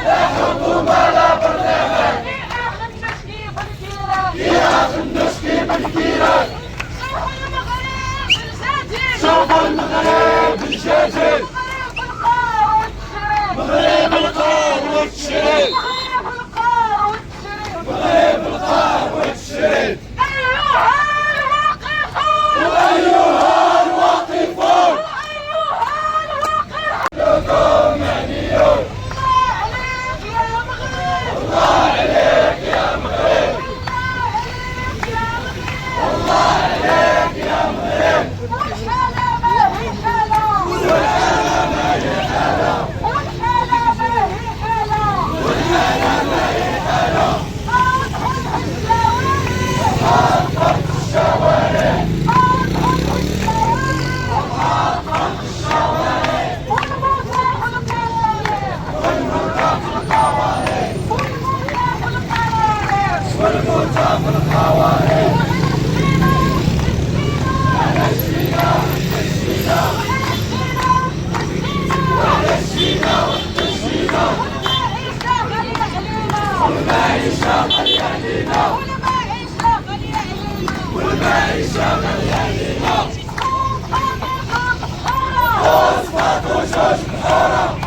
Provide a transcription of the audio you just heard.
لا حكومة لا برلمان فيها خنوش كيف الكيران شوف المغرب الجاجل مغرب القار والتشريد مغرب القار والتشريد أيها الواقفون لكم معنيون الله عليك يا مغرب الله عليك يا مغرب والحالة ما هي حالة والحالة ما هي حالة حاطط الشوارع والموتى في القوارب نشينا والمعيشة غالية علينا والمعيشة غالية علينا وصفات وجوج محارة